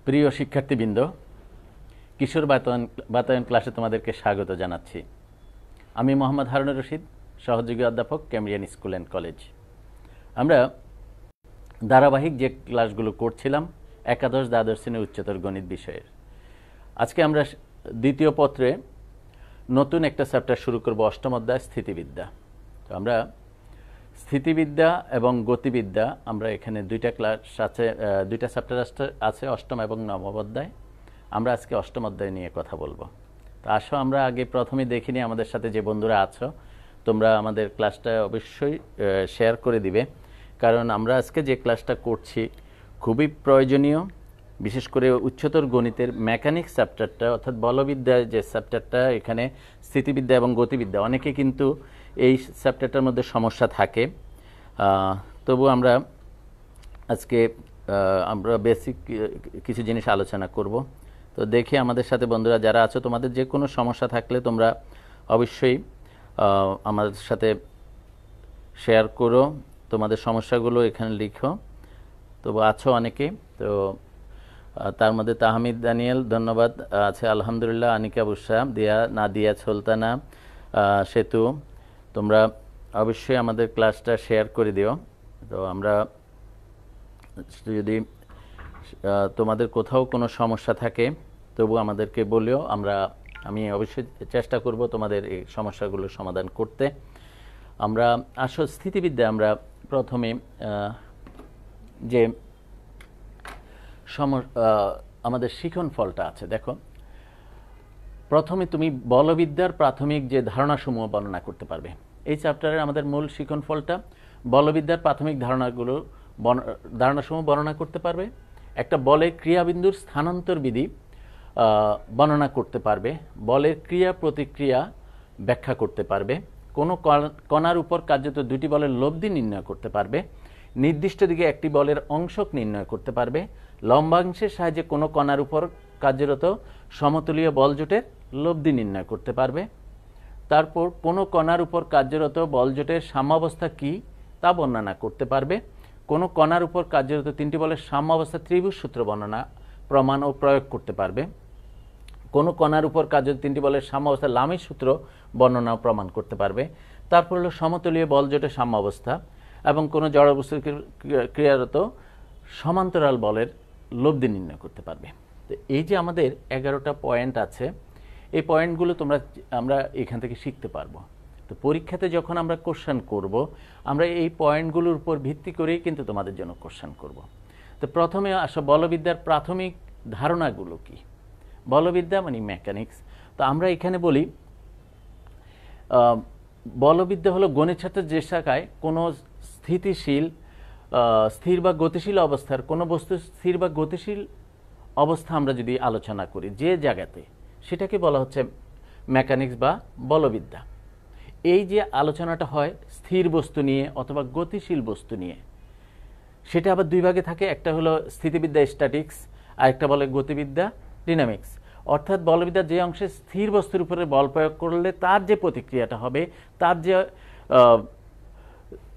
প্রিয় শিক্ষার্থীবৃন্দ, কিশোর বাতায়ন ক্লাসে তোমাদেরকে স্বাগত জানাচ্ছি। আমি মোহাম্মদ হারুনুর রশিদ, সহযোগী অধ্যাপক, ক্যামব্রিয়ান স্কুল অ্যান্ড কলেজ। আমরা ধারাবাহিক যে ক্লাসগুলো করছিলাম একাদশ দ্বাদশ শ্রেণীর উচ্চতর গণিত বিষয়ের, আজকে আমরা দ্বিতীয় পত্রে নতুন একটা চ্যাপ্টার শুরু করব, অষ্টম অধ্যায় স্থিতিবিদ্যা। তো আমরা স্থিতিবিদ্যা এবং গতিবিদ্যা, আমরা এখানে দুইটা ক্লাস আছে, দুইটা চ্যাপ্টার আছে, অষ্টম এবং নবম অধ্যায়। আমরা আজকে অষ্টম অধ্যায় নিয়ে কথা বলবো। তো আসো আমরা আগে প্রথমে দেখিনি আমাদের সাথে যে বন্ধুরা আছো, তোমরা আমাদের ক্লাসটা অবশ্যই শেয়ার করে দিবে, কারণ আমরা আজকে যে ক্লাসটা করছি খুবই প্রয়োজনীয়। বিশেষ করে উচ্চতর গণিতের মেকানিক্স চ্যাপ্টারটা, অর্থাৎ বলবিদ্যার যে চ্যাপ্টারটা, এখানে স্থিতিবিদ্যা এবং গতিবিদ্যা, অনেকে কিন্তু এই চ্যাপ্টারটার মধ্যে সমস্যা থাকে। তবু আমরা আজকে আমরা বেসিক কিছু জিনিস আলোচনা করব। তো দেখি আমাদের সাথে বন্ধুরা যারা আছো, তোমাদের যে কোনো সমস্যা থাকলে তোমরা অবশ্যই আমাদের সাথে শেয়ার করো, তোমাদের সমস্যাগুলো এখানে লিখো। তবু আছো অনেকে, তো তার মধ্যে তাহমিদ দানিয়েল ধন্যবাদ আছে, আলহামদুলিল্লাহ। আনিকা বুসা, দিয়া, নাদিয়া, সুলতানা, সেতু, তোমরা অবশ্যই আমাদের ক্লাসটা শেয়ার করে দিও। তো আমরা যদি তোমাদের কোথাও কোনো সমস্যা থাকে তবু আমাদেরকে বলিও, আমি অবশ্যই চেষ্টা করব তোমাদের এই সমস্যাগুলো সমাধান করতে। আমরা আসো স্থিতিবিদ্যা, আমরা প্রথমে যে আমাদের শিখন ফলটা আছে, দেখো প্রথমে তুমি বলবিদ্যার প্রাথমিক যে ধারণাসমূহ বর্ণনা করতে পারবে। এই চ্যাপ্টারের আমাদের মূল শিখন ফলটা বলবিদ্যার প্রাথমিক ধারণাসমূহ বর্ণনা করতে পারবে। একটা বলের ক্রিয়াবিন্দুর স্থানান্তর বিধি বর্ণনা করতে পারবে, বলের ক্রিয়া প্রতিক্রিয়া ব্যাখ্যা করতে পারবে, কোনো কণার উপর কার্যত দুটি বলের লব্ধি নির্ণয় করতে পারবে, নির্দিষ্ট দিকে একটি বলের অংশক নির্ণয় করতে পারবে, লম্বাংশের সাহায্যে কোনো কণার উপর কার্যরত সমতুলীয় বলজোটের লব্ধি নির্ণয় করতে পারবে। তারপর কোনো কণার উপর কার্যরত বলজোটের সাম্যাবস্থা কী তা বর্ণনা করতে পারবে, কোনো কণার উপর কার্যরত তিনটি বলের সাম্যাবস্থা ত্রিভুজ সূত্র বর্ণনা, প্রমাণ ও প্রয়োগ করতে পারবে, কোনো কণার উপর কার্যরত তিনটি বলের সাম্যাবস্থা লামির সূত্র বর্ণনা ও প্রমাণ করতে পারবে। তারপর হলো সমতুলীয় বলজোটের সাম্যাবস্থা এবং কোনো জড়বস্তুর ক্রিয়ারত সমান্তরাল বলের লব্ধি নির্ণয় করতে পারবে। তো এই যে আমাদের 11টা পয়েন্ট আছে, এই পয়েন্টগুলো আমরা এখান থেকে শিখতে পারবো। তো পরীক্ষাতে যখন আমরা কোশ্চেন করব, আমরা এই পয়েন্টগুলোর উপর ভিত্তি করেই কিন্তু তোমাদের জন্য কোশ্চেন করব। তো প্রথমে আসো বলবিদ্যার প্রাথমিক ধারণাগুলো কি। বলবিদ্যা মানে মেকানিক্স। তো আমরা এখানে বলি বলবিদ্যা হলো গণিত শাস্ত্রের যে শাখায় কোনো স্থির বা গতিশীল অবস্থার, কোনো বস্তু স্থির বা গতিশীল অবস্থা আমরা যদি আলোচনা করি যে জায়গাতে, সেটাকে বলা হচ্ছে মেকানিক্স বা বলবিদ্যা। এই যে আলোচনাটা হয় স্থির বস্তু নিয়ে অথবা গতিশীল বস্তু নিয়ে, সেটা আবার দুই ভাগে থাকে। একটা হলো স্থিতিবিদ্যা স্ট্যাটিক্স, আর একটা বলে গতিবিদ্যা ডাইনামিক্স। অর্থাৎ বলবিদ্যার যে অংশে স্থির বস্তুর উপরে বল প্রয়োগ করলে তার যে প্রতিক্রিয়াটা হবে, তার যে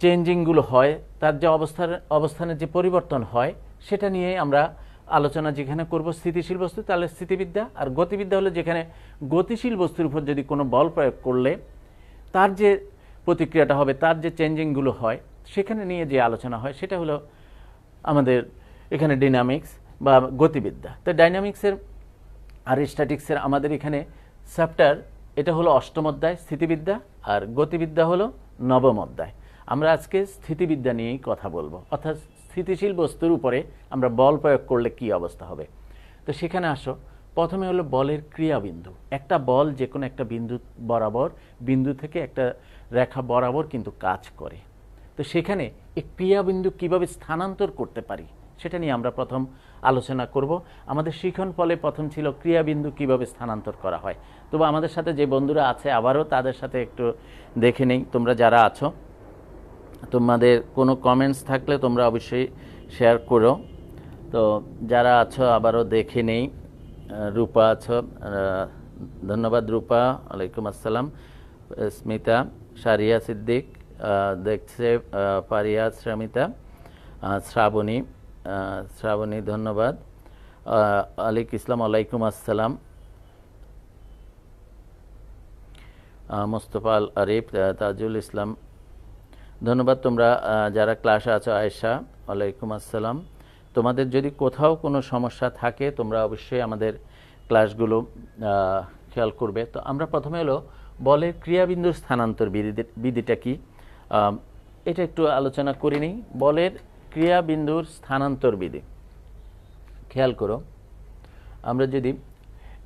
চেঞ্জিংগুলো হয়, তার যে অবস্থানের যে পরিবর্তন হয়, সেটা নিয়ে আমরা আলোচনা যেখানে করব স্থিতিশীল বস্তু, তাহলে স্থিতিবিদ্যা। আর গতিবিদ্যা হলো যেখানে গতিশীল বস্তুর উপর যদি কোনো বল প্রয়োগ করলে তার যে প্রতিক্রিয়াটা হবে, তার যে চেঞ্জিংগুলো হয়, সেখানে নিয়ে যে আলোচনা হয়, সেটা হলো আমাদের এখানে ডাইনামিক্স বা গতিবিদ্যা। তো ডাইনামিক্সের আর স্ট্যাটিক্সের আমাদের এখানে চ্যাপ্টার, এটা হলো অষ্টম অধ্যায় স্থিতিবিদ্যা, আর গতিবিদ্যা হলো নবম অধ্যায়। আমরা আজকে স্থিতিবিদ্যা নিয়েই কথা বলবো, অর্থাৎ স্থিতিশীল বস্তুর উপরে আমরা বল প্রয়োগ করলে কি অবস্থা হবে। তো সেখানে আসো, প্রথমে হলো বলের ক্রিয়াবিন্দু। একটা বল যে কোনো একটা বিন্দু থেকে একটা রেখা বরাবর কিন্তু কাজ করে। তো সেখানে এই ক্রিয়াবিন্দু কিভাবে স্থানান্তর করতে পারি, সেটা নিয়ে আমরা প্রথম আলোচনা করব। আমাদের শিখন ফলে প্রথম ছিল ক্রিয়াবিন্দু কিভাবে স্থানান্তর করা হয়। তবে আমাদের সাথে যে বন্ধুরা আছে আবারও তাদের সাথে একটু দেখে নেই। তোমরা যারা আছো, তোমাদের কোনো কমেন্টস থাকলে তোমরা অবশ্যই শেয়ার করো। তো যারা আছো আবারও দেখে নেই। রূপা আছো, ধন্যবাদ রূপা, ওয়ালাইকুম আসসালাম। স্মিতা, সারিয়া সিদ্দিক দেখছে, পারিয়া, শ্রামিতা, শ্রাবণী, ধন্যবাদ। আলিক ইসলাম, আলাইকুম আসসালাম। মোস্তফা আল আরিফ, তাজুল ইসলাম, ধন্যবাদ। তোমরা যারা ক্লাসে আছো, আয়েশা, ওয়ালাইকুম আসসালাম। তোমাদের যদি কোথাও কোনো সমস্যা থাকে তোমরা অবশ্যই আমাদের ক্লাসগুলো খেয়াল করবে। তো আমরা প্রথমে হলো বলের ক্রিয়াবিন্দুর স্থানান্তর বিধিটা কি এটা একটু আলোচনা করে নিই। বলের ক্রিয়াবিন্দুর স্থানান্তর বিধি খেয়াল করো। আমরা যদি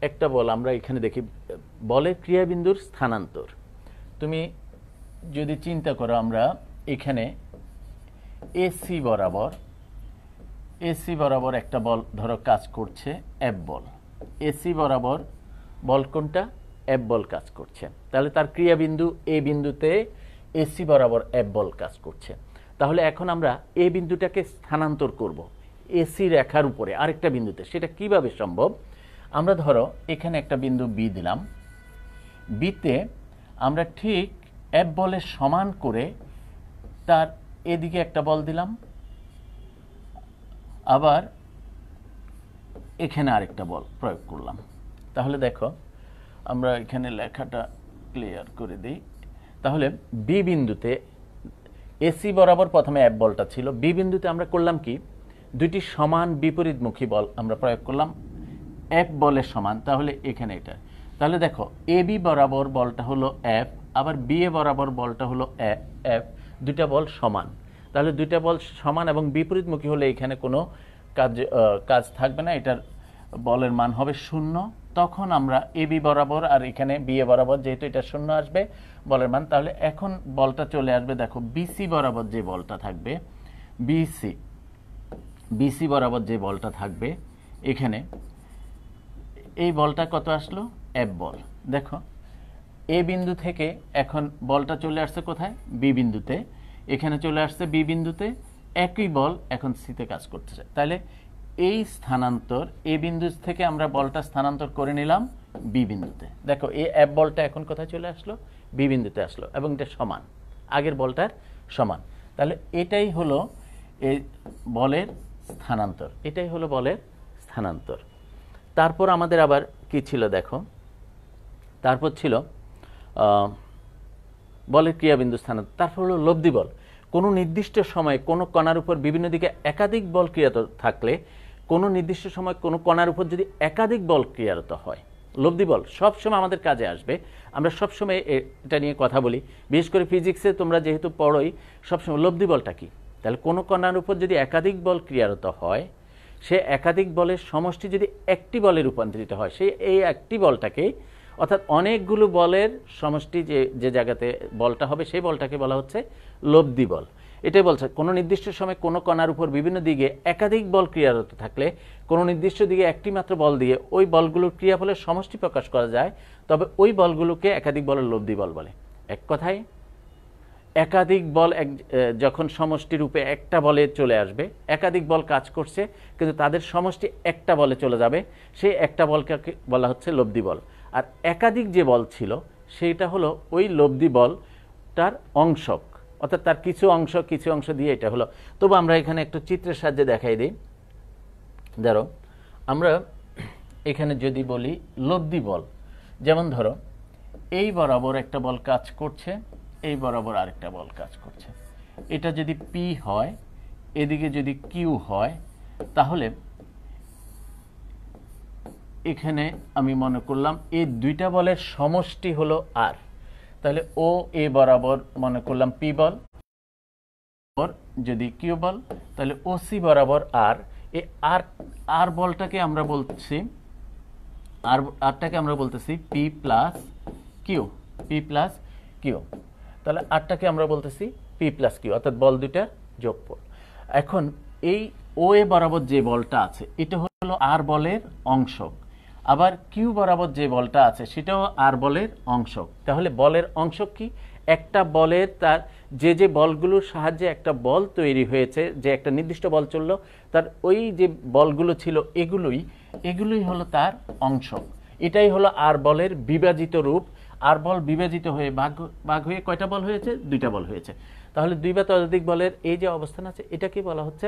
একটা বল আমরা এখানে দেখি বলের ক্রিয়াবিন্দুর স্থানান্তর, তুমি যদি চিন্তা করো আমরা এখানে এসি বরাবর একটা বল ধরো কাজ করছে, এফ বল। এসি বরাবর বল কোনটা? এফ বল কাজ করছে। তাহলে তার ক্রিয়াবিন্দু এ বিন্দুতে এসি বরাবর এফ বল কাজ করছে। তাহলে এখন আমরা এ বিন্দুটাকে স্থানান্তর করব এসি রেখার উপরে আরেকটা বিন্দুতে। সেটা কিভাবে সম্ভব? আমরা ধরো এখানে একটা বিন্দু বি দিলাম, বিতে আমরা ঠিক এফ বলের সমান করে তার এদিকে একটা বল দিলাম, আবার এখানে আরেকটা বল প্রয়োগ করলাম। তাহলে দেখো আমরা এখানে লেখাটা ক্লিয়ার করে দিই। তাহলে বি বিন্দুতে এসি বরাবর প্রথমে এফ বলটা ছিল, বি বিন্দুতে আমরা করলাম কি দুইটি সমান বিপরীতমুখী বল আমরা প্রয়োগ করলাম এফ বলের সমান। তাহলে এখানে এটা, তাহলে দেখো এ বি বরাবর বলটা হলো এফ, আবার বি এ বরাবর বলটা হলো এফ, দুইটা বল সমান। তাহলে দুইটা বল সমান এবং বিপরীতমুখী হলে এখানে কোনো কাজ থাকবে না, এটার বলের মান হবে 0। তখন আমরা এ বি বরাবর আর এখানে বি এ বরাবর যেহেতু এটা 0 আসবে বলের মান, তাহলে এখন বলটা চলে আসবে দেখো বিসি বরাবর যে বলটা থাকবে, বিসি বরাবর যে বলটা থাকবে এখানে, এই বলটা কত আসলো? এফ বল। দেখো এ বিন্দু থেকে এখন বলটা চলে আসছে কোথায়? বি বিন্দুতে। এখানে চলে আসছে বি বিন্দুতে, একই বল এখন সিতে কাজ করতেছে। তাহলে এই স্থানান্তর এ বিন্দু থেকে আমরা বলটা স্থানান্তর করে নিলাম বি বিন্দুতে। দেখো এই এফ বলটা এখন কোথায় চলে আসলো? বি বিন্দুতে আসলো এবং এটা সমান, আগের বলটার সমান। তাহলে এটাই হলো এই বলের স্থানান্তর, এটাই হলো বলের স্থানান্তর। তারপর আমাদের আবার কি ছিল দেখো, তারপর ছিল বলের ক্রিয়াবিন্দু স্থানান্তর। তারপর হলো লব্ধি বল। কোনো নির্দিষ্ট সময়ে কোনো কণার উপর বিভিন্ন দিকে একাধিক বল ক্রিয়ারত থাকলে, কোনো নির্দিষ্ট সময় কোনো কণার উপর যদি একাধিক বল ক্রিয়ারত হয়, লব্ধি বল সবসময় আমাদের কাজে আসবে। আমরা সবসময় এটা নিয়ে কথা বলি, বিশেষ করে ফিজিক্সে তোমরা যেহেতু পড়োই সবসময় লব্ধি বলটা কি। তাহলে কোনো কণার উপর যদি একাধিক বল ক্রিয়ারত হয়, সে একাধিক বলের সমষ্টি যদি একটি বলে রূপান্তরিত হয়, সেই এই একটি বলটাকে, অর্থাৎ অনেকগুলো বলের সমষ্টি যে জায়গাতে বলটা হবে সেই বলটাকে বলা হচ্ছে লব্ধি বল। এটাই বলছে কোনো নির্দিষ্ট সময় কোনো কণার উপর বিভিন্ন দিকে একাধিক বল ক্রিয়ারত থাকলে কোনো নির্দিষ্ট দিকে একটি মাত্র বল দিয়ে ওই বলগুলোর ক্রিয়াফলের সমষ্টি প্রকাশ করা যায়, তবে ওই বলগুলোকে একাধিক বলের লব্ধি বল বলে। এক কথায় একাধিক বল যখন সমষ্টি রূপে একটা বলে চলে আসবে, একাধিক বল কাজ করছে কিন্তু তাদের সমষ্টি একটা বলে চলে যাবে, সেই একটা বলকে বলা হচ্ছে লব্ধি বল। আর একাধিক যে বল ছিল সেইটা হলো ওই লব্ধি বলটার অংশক, অর্থাৎ তার কিছু অংশ দিয়ে এটা হলো। তবু আমরা এখানে একটু চিত্রের সাহায্যে দেখাই দিই। ধরো আমরা এখানে যদি বলি লব্ধি বল, যেমন ধরো এই বরাবর একটা বল কাজ করছে, এই বরাবর আরেকটা বল কাজ করছে। এটা যদি পি হয়, এদিকে যদি কিউ হয়, তাহলে এখানে আমি মনে করলাম এই দুইটা বলের সমষ্টি হলো আর। তাহলে ও এ বরাবর মনে করলাম পি বল, যদি কিউ বল, তাহলে ও সি বরাবর আর। এই আর বলটাকে আমরা বলছি, আরটাকে আমরা বলতেছি পি প্লাস কিউ। তাহলে আরটাকে আমরা বলতেছি পি প্লাস কিউ, অর্থাৎ বল দুইটার যোগফল। এখন এই ও এ বরাবর যে বলটা আছে এটা হলো আর বলের অংশক, আবার কিউ বরাবর যে বলটা আছে সেটাও আর বলের অংশক। তাহলে বলের অংশক কি? একটা বলের তার যে বলগুলোর সাহায্যে একটা বল তৈরি হয়েছে, যে একটা নির্দিষ্ট বল চললো, তার ওই যে বলগুলো ছিল এগুলোই হলো তার অংশক। এটাই হলো আর বলের বিভাজিত রূপ। আর বল বিভাজিত হয়ে ভাগ হয়ে কয়টা বল হয়েছে? দুইটা বল হয়েছে। তাহলে দুই বা ততোধিক বলের এই যে অবস্থান আছে এটাকে বলা হচ্ছে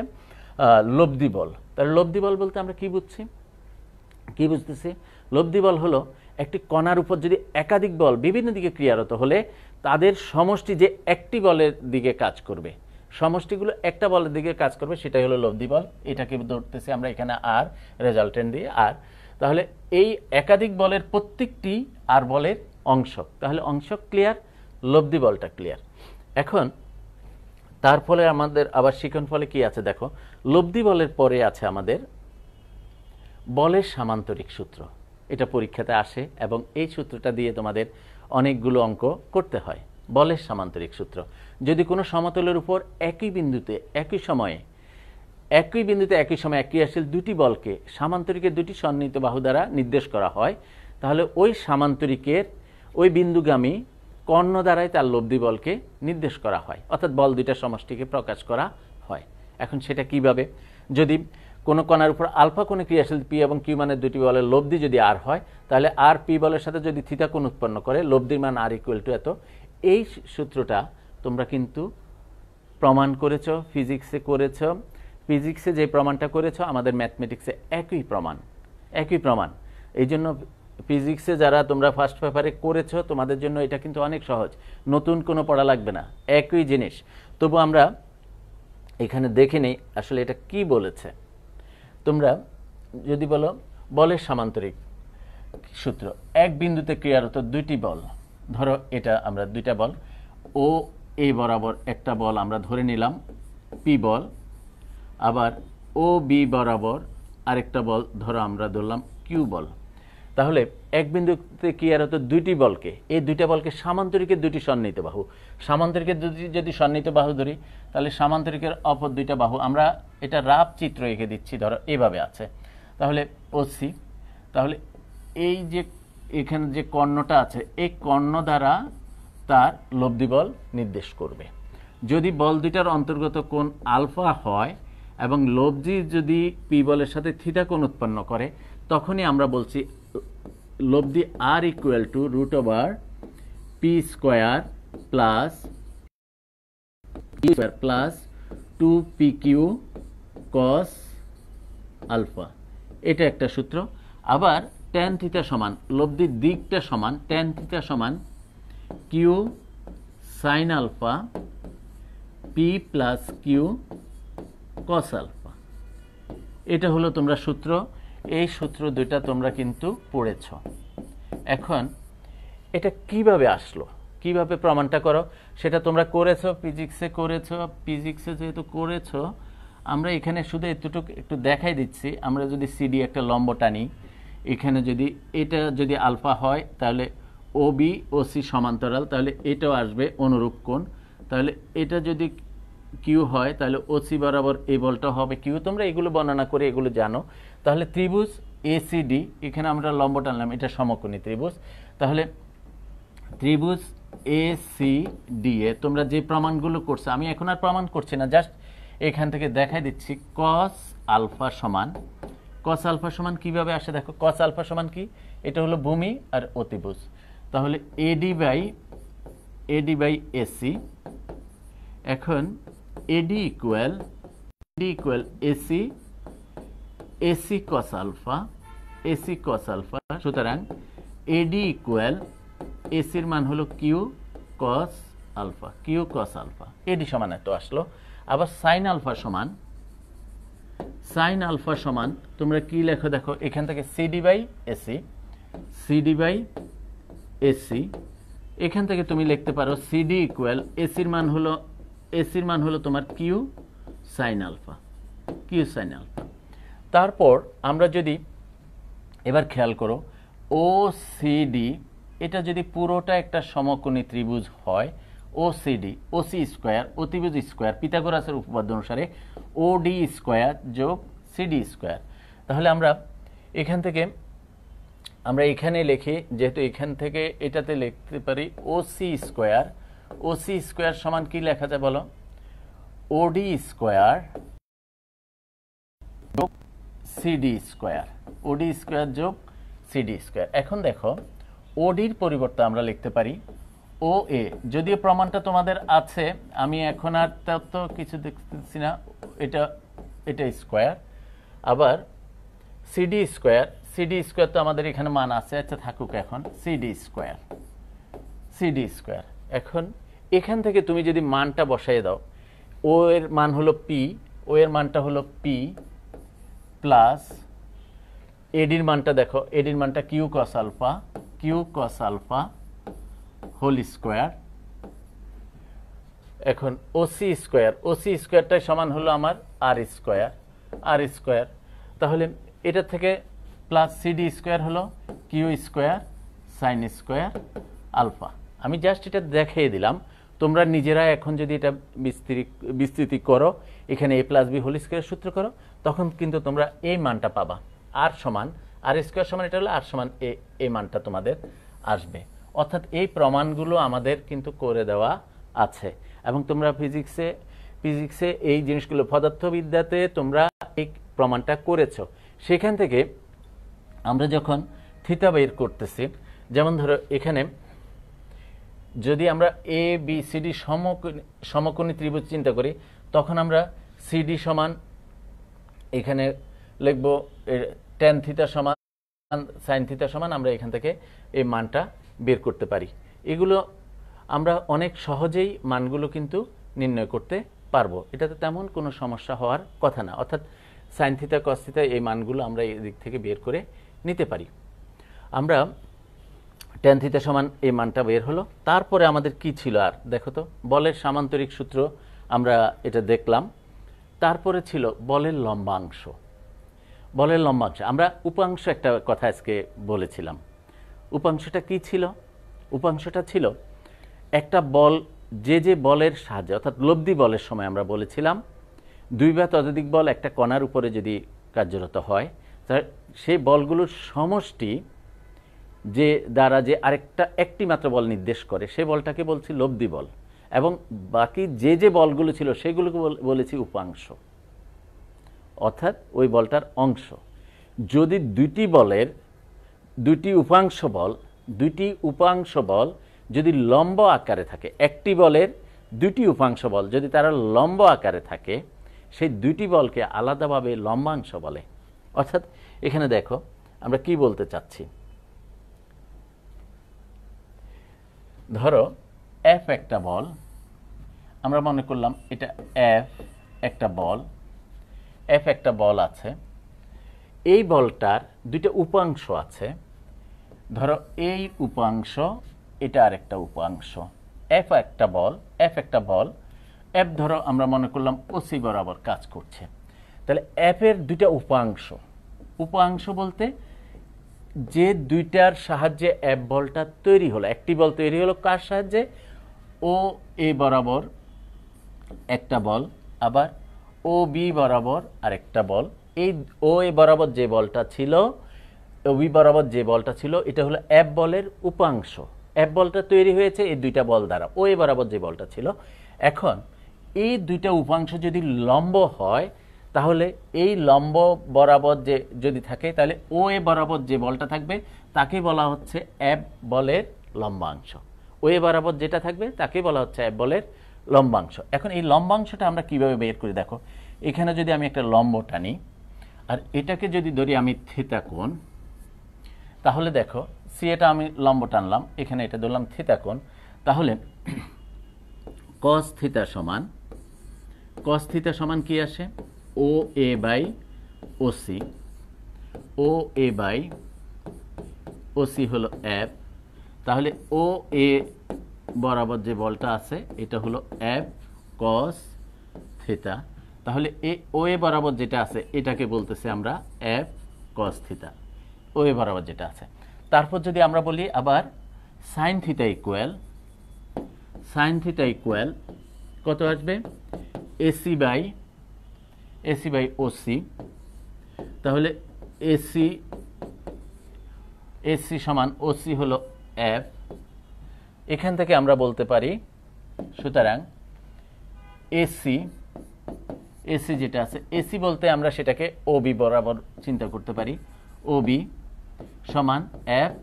লব্ধি বল। তাহলে লব্ধি বল বলতে আমরা কি বুঝছি? কি বুঝতেছি? লব্ধি বল হলো একটি কণার উপর যদি একাধিক বল বিভিন্ন দিকে ক্রিয়ারত হলে তাদের সমষ্টি যে একটি বলের দিকে কাজ করবে, সমষ্টিগুলো একটা বলের দিকে কাজ করবে, সেটাই হলো লব্ধি বল। এটাকে ধরতেছি আমরা এখানে আর, রেজাল্টেন্ট দিয়ে আর। তাহলে এই একাধিক বলের প্রত্যেকটি আর বলের অংশক, তাহলে অংশক ক্লিয়ার, লব্ধি বলটা ক্লিয়ার। এখন তার ফলে আমাদের আবার শিখন ফলে কি আছে দেখো, লব্ধি বলের পরে আছে আমাদের বলের সামান্তরিক সূত্র। এটা পরীক্ষাতে আসে এবং এই সূত্রটা দিয়ে তোমাদের অনেকগুলো অঙ্ক করতে হয়। বলের সামান্তরিক সূত্র, যদি কোনো সমতলের উপর একই বিন্দুতে একই সময়ে এক ক্রিয়াশীল দুটি বলকে সামান্তরিকের দুটি সন্নিহিত বাহু দ্বারা নির্দেশ করা হয়, তাহলে ওই সামান্তরিকের ওই বিন্দুগামী কর্ণ দ্বারাই তার লব্ধি বলকে নির্দেশ করা হয়, অর্থাৎ বল দুইটার সমষ্টিকে প্রকাশ করা হয়। এখন সেটা কিভাবে? যদি কোনো কণার উপর আলফা কোণে ক্রিয়াশীল পি এবং কিউ মানের দুটি বলের লব্ধি যদি আর হয়, তাহলে আর পি বলের সাথে যদি থিটা কোণ উৎপন্ন করে, লব্ধির মান আর ইকুয়াল টু এত। এই সূত্রটা তোমরা কিন্তু প্রমাণ করেছ, ফিজিক্সে করেছ। ফিজিক্সে যে প্রমাণটা করেছ আমাদের ম্যাথমেটিক্সে একই প্রমাণ। এই জন্য ফিজিক্সে যারা তোমরা ফার্স্ট পেপারে করেছো তোমাদের জন্য এটা কিন্তু অনেক সহজ, নতুন কোনো পড়া লাগবে না, একই জিনিস। তবু আমরা এখানে দেখে নেই আসলে এটা কি বলেছে। তোমরা যদি বলো বলের সামান্তরিক সূত্র, এক বিন্দুতে ক্রিয়ারত দুইটি বল, ধরো এটা আমরা দুইটা বল, ও এ বরাবর একটা বল আমরা ধরে নিলাম পি বল, আবার ও বি বরাবর আরেকটা বল ধরো আমরা ধরলাম কিউ বল। তাহলে এক বিন্দুতে ক্রিয়ারত দুইটি বলকে, এই দুইটা বলকে সামান্তরিকের দুটি সন্নিহিত বাহু, সামান্তরিকের যদি সন্নিহিত বাহু ধরি, তাহলে সামান্তরিকের অপর দুইটা বাহু, আমরা এটা রাফ চিত্র এঁকে দিচ্ছি, ধরো এভাবে আছে। তাহলে ওসি, তাহলে এই যে এখানে যে কর্ণটা আছে, এই কর্ণ দ্বারা তার লব্ধি বল নির্দেশ করবে। যদি বল দুইটার অন্তর্গত কোণ আলফা হয় এবং লব্ধি যদি পি বলের সাথে থিটা কোণ উৎপন্ন করে, তখনই আমরা বলছি লব্ধি R equal to root over P square plus 2pq cos alpha. এটা একটা সূত্র। আবার ট্যান থিটা সমান, লব্ধির দিকটা সমান ট্যান থিটা সমান Q sine alpha P plus Q cos alpha. এটা হলো তোমরা সূত্র। এই সূত্র দুইটা তোমরা কিন্তু পড়েছ। এখন এটা কিভাবে আসলো, কিভাবে প্রমাণটা করো সেটা তোমরা করেছো, ফিজিক্সে যেহেতু করেছো, আমরা এখানে শুধু এতটুকু একটু দেখাই দিচ্ছি। আমরা যদি সিডি একটা লম্ব টানি, এখানে যদি এটা যদি আলফা হয় তাহলে ও বি ও সি সমান্তরাল, তাহলে এটাও আসবে অনুরূপ কোণ। তাহলে এটা যদি কিউ হয় তাহলে ওসি বরাবর এই বলটা হবে কিউ। তোমরা এগুলো বর্ণনা করে এগুলো জানো। তাহলে ত্রিভুজ এসিডি, এখানে আমরা লম্ব টানলাম, এটা সমকোণী ত্রিভুজ। তাহলে ত্রিভুজ এসিডি এ তোমরা যে প্রমাণগুলো করছো, আমি এখন আর প্রমাণ করছি না, জাস্ট এখান থেকে দেখাই দিচ্ছি। কস আলফা সমান কিভাবে আসে দেখো, কস আলফা সমান কি, এটা হলো ভূমি আর অতিভুজ। তাহলে এডি বাই এসি। এখন AD equal AC cos alpha. সুতরাং এডি ইকুয়াল এসির মান হলো কিউ কস আলফা। এডি সমান এত আসলো। আবার সাইন আলফা সমান তোমরা কি লেখো দেখো, এখান থেকে সিডি বাই এসি। এখান থেকে তুমি লিখতে পারো সিডি ইকুয়াল এসির মান হলো তোমার কিউ সাইন আলফা। তারপর আমরা যদি এবার খেয়াল করো, ও সিডি, এটা যদি পুরোটা একটা সমকোণী ত্রিভুজ হয়, ওসি স্কোয়ার, অতিভুজ স্কোয়ার, পিথাগোরাসের উপপাদ্য অনুসারে ওডি স্কোয়ার যোগ সিডি স্কোয়ার। তাহলে আমরা এখানে লিখি, যেহেতু এখান থেকে এটাতে লিখতে পারি ওসি স্কোয়ার সমান কি লেখা যায় বলো, ওডি স্কোয়ার যোগ সিডি স্কোয়ার। এখন দেখো ওডির পরিবর্তে আমরা লিখতে পারি ও এ। যদিও প্রমাণটা তোমাদের আছে, আমি এখন আর তো কিছু দেখতেছি না, এটা স্কোয়ার। আবার সিডি স্কোয়ার তো আমাদের এখানে মান আছে, আচ্ছা থাকুক এখন সিডি স্কোয়ার। এখন এখান থেকে তুমি যদি মানটা বসাই দাও, ও এর মান হলো পি, ও এর মানটা হলো পি প্লাস এডির মানটা দেখো, এডির মানটা Q cos alpha whole square. এখন ওসি স্কোয়ারটাই সমান হলো আমার আর স্কোয়ার। তাহলে এটা থেকে প্লাস সিডি স্কোয়ার হলো Q square sine square alpha. আমি জাস্ট এটা দেখিয়ে দিলাম, তোমরা নিজেরা এখন যদি এটা বিস্তৃতি করো, এখানে এ প্লাস বি হোল স্কোয়ার সূত্র করো, তখন কিন্তু তোমরা এই মানটা পাবা, আর স্কোয়ার সমান এটা হলো আর সমান এই মানটা তোমাদের আসবে। অর্থাৎ এই প্রমাণগুলো আমাদের কিন্তু করে দেওয়া আছে, এবং তোমরা ফিজিক্সে এই জিনিসগুলো, পদার্থবিদ্যাতে তোমরা এই প্রমাণটা করেছো। সেখান থেকে আমরা যখন থিটা বের করতেছি, যেমন ধরো এখানে যদি আমরা এ বি সিডি সমকোণী ত্রিভুজ চিন্তা করি, তখন আমরা সিডি সমান এখানে লিখব ট্যান থিটা সমান সাইন থিটা সমান, আমরা এখান থেকে এই মানটা বের করতে পারি। এগুলো আমরা অনেক সহজেই মানগুলো কিন্তু নির্ণয় করতে পারবো, এটাতে তেমন কোনো সমস্যা হওয়ার কথা না। অর্থাৎ সাইন থিটা কস থিটা এই মানগুলো আমরা এই দিক থেকে বের করে নিতে পারি। আমরা ট্যান থিটা সমান এই মানটা বের হলো। তারপরে আমাদের কি ছিল আর দেখো তো, বলের সামান্তরিক সূত্র আমরা এটা দেখলাম। তারপরে ছিল বলের লম্বাংশ। আমরা উপাংশ একটা কথা আজকে বলেছিলাম। উপাংশটা কি ছিল? উপাংশটা ছিল একটা বল, যে বলের সাহায্যে, অর্থাৎ লব্ধি বলের সময় আমরা বলেছিলাম দুই বা ততোধিক বল একটা কণার উপরে যদি কার্যরত হয়, সেই বলগুলোর সমষ্টি যে দ্বারা যে একটি মাত্র বল নির্দেশ করে, সেই বলটাকে বলছি লব্ধি বল, এবং বাকি যে বলগুলো ছিল সেগুলোকে বলেছি উপাংশ, অর্থাৎ ওই বলটার অংশ। যদি দুটি উপাংশ বল যদি লম্ব আকারে থাকে, একটি বলের দুটি উপাংশ বল যদি তারা লম্ব আকারে থাকে, সেই দুটি বলকে আলাদাভাবে লম্বাংশ বলে। অর্থাৎ এখানে দেখো আমরা কি বলতে চাচ্ছি, ধরো এফ একটা বল, আমরা মনে করলাম এটা এফ একটা বল আছে, এই বলটার দুইটা উপাংশ আছে, ধরো এই উপাংশ, এটা আরেকটা উপাংশ। এফ একটা বল, এফ ধরো আমরা মনে করলাম ওসি বরাবর কাজ করছে। তাহলে এফ এর দুইটা উপাংশ বলতে যে দুইটার সাহায্যে এফ বলটা তৈরি হলো, একটি বল তৈরি হলো কার সাহায্যে? ও এ বরাবর একটা বল, আবার ও বি বরাবর আরেকটা বল। এই ও এ বরাবর যে বলটা ছিল, ও বি বরাবর যে বলটা ছিল, এটা হলো এফ বলের উপাংশ। এফ বলটা তৈরি হয়েছে এই দুইটা বল দ্বারা, ও এ বরাবর যে বলটা ছিল। এখন এই দুইটা উপাংশ যদি লম্ব হয়, তাহলে এই লম্ব বরাবর যে যদি থাকে, তাহলে ও এ বরাবর যে বলটা থাকবে তাকে বলা হচ্ছে এফ বলের লম্বাংশ। ও এ বরাবর যেটা থাকবে তাকে বলা হচ্ছে এফ বলের লম্বাংশ। এখন এই লম্বাংশটা আমরা কিভাবে বের করি দেখো, এখানে যদি আমি একটা লম্ব টানি আর এটাকে যদি ধরি আমি থিতা কোণ, তাহলে দেখো সি এটা আমি লম্ব টানলাম, এখানে এটা ধরলাম থিতা কোণ, তাহলে কস থিতা সমান কি আসে? ও এ বাই ওসি হলো এফ। তাহলে ও এ বরাবর যে বলটা আছে এটা হলো এফ কস থিতা। তাহলে ও এ বরাবর যেটা আছে এটাকে বলতেছে আমরা এফ কস থিতা, ও এ বরাবর যেটা আছে। তারপর যদি আমরা বলি আবার সাইন থিতা ইকুয়াল কত আসবে? AC by OC. তাহলে এসি সমান ওসি হলো এফ। এখান থেকে আমরা বলতে পারি, সুতরাং এসি যেটা আছে, এসি বলতে আমরা সেটাকে ওবি বরাবর চিন্তা করতে পারি, ওবি সমান এফ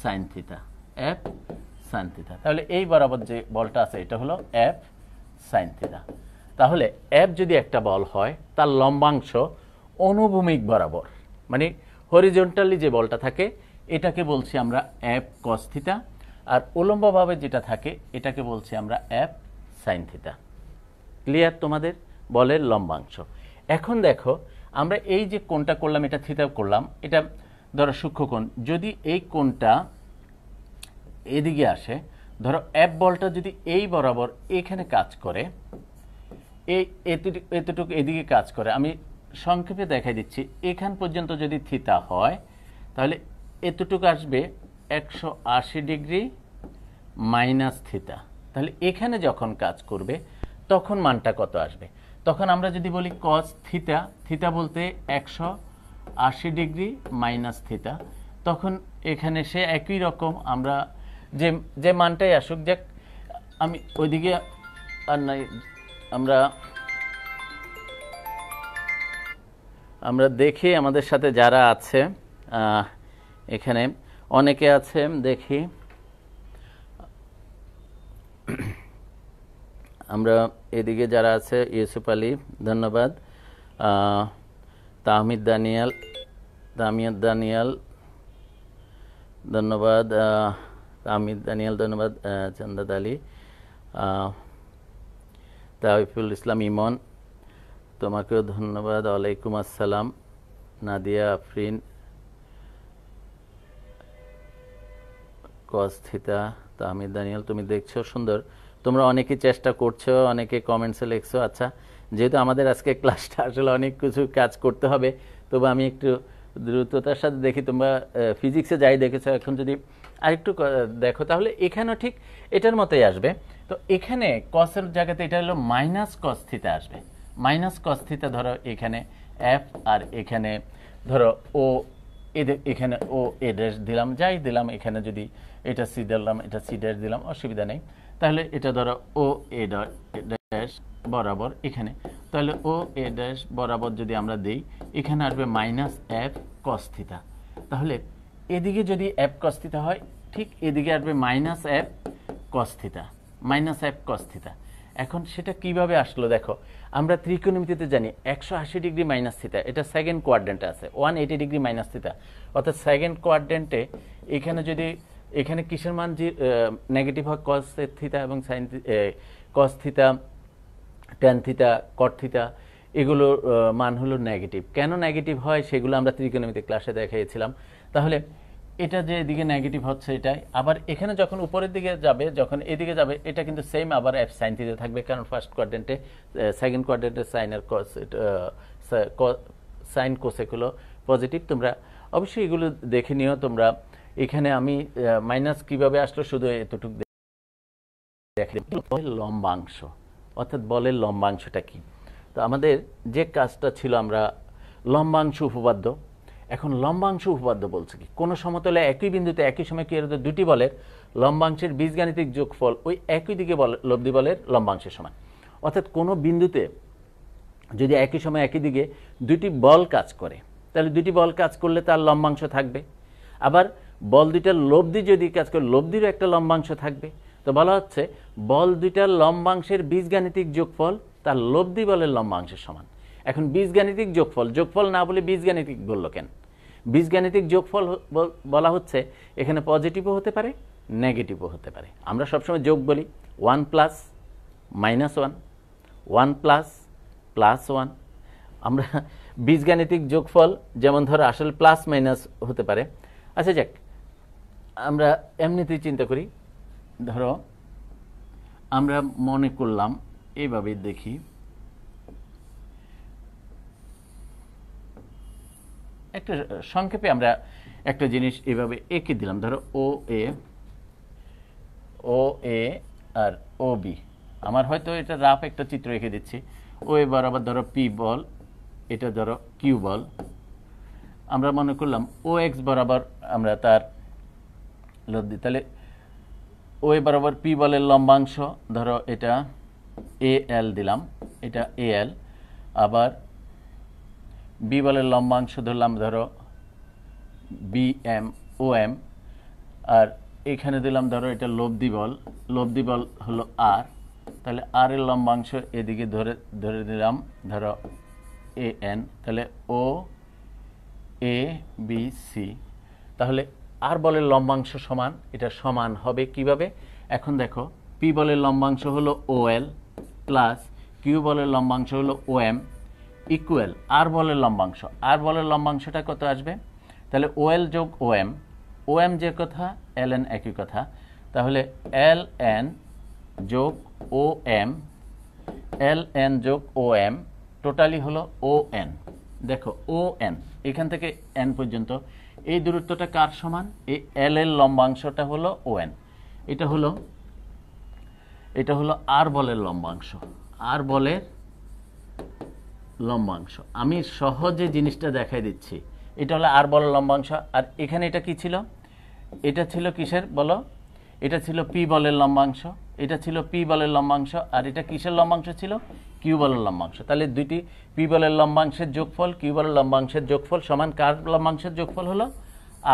সাইন থিতা। তাহলে এই বরাবর যে বলটা আছে এটা হলো এফ সাইন থিতা। তাহলে এফ যদি একটা বল হয়, তার লম্বাংশ অনুভূমিক বরাবর, মানে হরিজন্টালি যে বলটা থাকে এটাকে বলছি আমরা এফ কস থিটা, আর উলম্বভাবে যেটা থাকে এটাকে বলছি আমরা এফ সাইন থিটা। ক্লিয়ার তোমাদের? বলের লম্বাংশ। এখন দেখো আমরা এই যে কোণটা করলাম, এটা থিটা করলাম, এটা ধরো সূক্ষ্মকোণ। যদি এই কোণটা এদিকে আসে, ধরো এফ বলটা যদি এই বরাবর এখানে কাজ করে, এতটুকু এদিকে কাজ করে, আমি সংক্ষেপে দেখাই দিচ্ছি। এখান পর্যন্ত যদি থিটা হয় তাহলে এতটুকু আসবে 180 ডিগ্রি মাইনাস থিটা। তাহলে এখানে যখন কাজ করবে তখন মানটা কত আসবে? তখন আমরা যদি বলি কস থিটা, থিটা বলতে 180 ডিগ্রি মাইনাস থিটা, তখন এখানে সে একই রকম আমরা যে মানটাই আসুক, যাক আমি ওইদিকে আর নাই, আমরা দেখি আমাদের সাথে যারা আছে এখানে অনেকে আছে, দেখি আমরা এদিকে যারা আছে, ইউসুফ আলী ধন্যবাদ, তাহমিদ দানিয়াল ধন্যবাদ, তাহমিদ দানিয়াল ধন্যবাদ, চন্দাদ আলী, তাইফুল ইসলাম ইমন তোমাকেও ধন্যবাদ, ওয়ালাইকুম আসসালাম, নাদিয়া আফরিন, কস থিটা, তাহমিদ দানিয়াল তুমি দেখছো, সুন্দর, তোমরা অনেকেই চেষ্টা করছো, অনেকে কমেন্টসে লিখছো। আচ্ছা, যেহেতু আমাদের আজকে ক্লাসটা আসলে অনেক কিছু কাজ করতে হবে, তবে আমি একটু দ্রুততার সাথে দেখি। তোমরা ফিজিক্সে যাই দেখেছো, এখন যদি আরেকটু দেখো তাহলে এখানেও ঠিক এটার মতোই আসবে। তো এখানে কসের জায়গাতে এটা হলো মাইনাস কস থিটা আসবে। মাইনাস কস থিটা ধরো এখানে এফ, আর এখানে ধরো ও, এখানে ও এ ড্যাশ দিলাম, যাই দিলাম, এখানে যদি এটা সি দিলাম, এটা সি ড্যাশ দিলাম, অসুবিধা নেই। তাহলে এটা ধরো ও এ ড্যাশ বরাবর এখানে, তাহলে ও এ ড্যাশ বরাবর যদি আমরা দিই, এখানে আসবে মাইনাস এফ কস থিটা। তাহলে এদিকে যদি এফ কস থিটা হয়, ঠিক এদিকে আসবে minus F cos theta, minus F cos theta. এখন সেটা কিভাবে আসলো দেখো, আমরা ত্রিকোণমিতিতে জানি 180 ডিগ্রি মাইনাস থিটা, এটা সেকেন্ড কোয়াড্রেন্টে আছে, 180 ডিগ্রি মাইনাস থিটা, অর্থাৎ সেকেন্ড কোয়াড্রেন্টে এখানে যদি এখানে কিসের মান যে নেগেটিভ হয়, কস থিটা এবং sign cos theta, tan theta, কট থিটা, এগুলোর মান হলো নেগেটিভ। কেন নেগেটিভ হয় সেগুলো আমরা ত্রিকোণমিতি ক্লাসে দেখিয়েছিলাম। তাহলে এটা যে এদিকে নেগেটিভ হচ্ছে এটাই, আবার এখানে যখন উপরের দিকে যাবে, যখন এদিকে যাবে, এটা কিন্তু সেম আবার এফ সাইন থিটা থাকবে, কারণ ফার্স্ট কোয়াড্রেন্টে, সেকেন্ড কোয়াড্রেন্টে সাইন আর কস, সাইন কোসেক হলো পজিটিভ। তোমরা অবশ্যই এগুলো দেখে নিও তোমরা। এখানে আমি মাইনাস কিভাবে আসলো শুধু এতটুকু দেখে, লম্বাংশ অর্থাৎ বলের লম্বাংশটা কি। তো আমাদের যে কাজটা ছিল, আমরা লম্বাংশ উপপাদ্য, এখন লম্বাংশ উপপাদ্য বলছে কি, কোন সমতলে একই বিন্দুতে একই সময় কি দুটি বলের লম্বাংশের বীজগাণিতিক যোগফল ওই একই দিকে লব্ধি বলের লম্বাংশের সমান। অর্থাৎ কোনো বিন্দুতে যদি একই সময় একই দিকে দুটি বল কাজ করে, তাহলে দুটি বল কাজ করলে তার লম্বাংশ থাকবে। আবার বল দুইটার লব্ধি যদি কাজ করে, লব্ধিরও একটা লম্বাংশ থাকবে। তো বলা হচ্ছে বল দুইটার লম্বাংশের বীজগাণিতিক যোগফল তার লব্ধি বলের লম্বাংশের সমান। এখন বীজগাণিতিক যোগফল, যোগফল না বলে বীজগাণিতিক বললো কেন? বীজগাণিতিক যোগফল বলা হচ্ছে এখানে পজিটিভও হতে পারে, নেগেটিভও হতে পারে। আমরা সবসময় যোগ বলি 1 প্লাস মাইনাস 1, 1 প্লাস প্লাস 1। আমরা বীজগাণিতিক যোগফল যেমন ধরো আসলে প্লাস মাইনাস হতে পারে। আচ্ছা যাক, আমরা এমনিতেই চিন্তা করি, ধরো আমরা মনে করলাম এইভাবে দেখি, একটা সংক্ষেপে আমরা একটা জিনিস এভাবে এঁকে দিলাম, ধরো ও এ আর ও বি। আমার হয়তো এটা রাফ একটা চিত্র এঁকে দিচ্ছি। ও এ বরাবর ধরো পি বল, এটা ধরো কিউ বল। আমরা মনে করলাম ও এক্স বরাবর আমরা তার লব্ধি, তাহলে ও এ বরাবর পি বলের লম্বাংশ ধরো এটা এ এল দিলাম, এটা এ এল। আবার বি বলের লম্বাংশ ধরলাম ধরো বি এম ও এম, আর এখানে দিলাম ধরো এটা লব্ধি বল হলো আর, তাহলে আর এর লম্বাংশ এদিকে ধরে দিলাম ধরো এ এন, তাহলে ও এ বি সি, তাহলে আর বলের লম্বাংশ সমান, এটা সমান হবে কিভাবে? এখন দেখো, পি বলের লম্বাংশ হলো ও এল প্লাস কিউ বলের লম্বাংশ হলো ও এম ইকুয়াল আর বলের লম্বাংশ। আর বলের লম্বাংশটা কত আসবে? তাহলে ও এল যোগ ও এম যে কথা, এল এন একই কথা, তাহলে এল এন যোগ ও এম, এল এন যোগ ও এম টোটালি হলো ও এন। দেখো ও এন, এখান থেকে এন পর্যন্ত এই দূরত্বটা কার সমান? এই এল এর লম্বাংশটা হলো ও এন। এটা হলো আর বলের লম্বাংশ। আর বলের লম্বাংশ আমি সহজে জিনিসটা দেখাই দিচ্ছি। এটা হলো আর বলের লম্বাংশ। আর এখানে এটা কি ছিল? এটা ছিল কিসের বলো? এটা ছিল পি বলের লম্বাংশ, এটা ছিল পি বলের লম্বাংশ, আর এটা কিসের লম্বাংশ ছিল? কিউ বলের লম্বাংশ। তাহলে দুইটি পি বলের লম্বাংশের যোগফল কিউ বলের লম্বাংশের যোগফল সমান কার লম্বাংশের যোগফল হলো?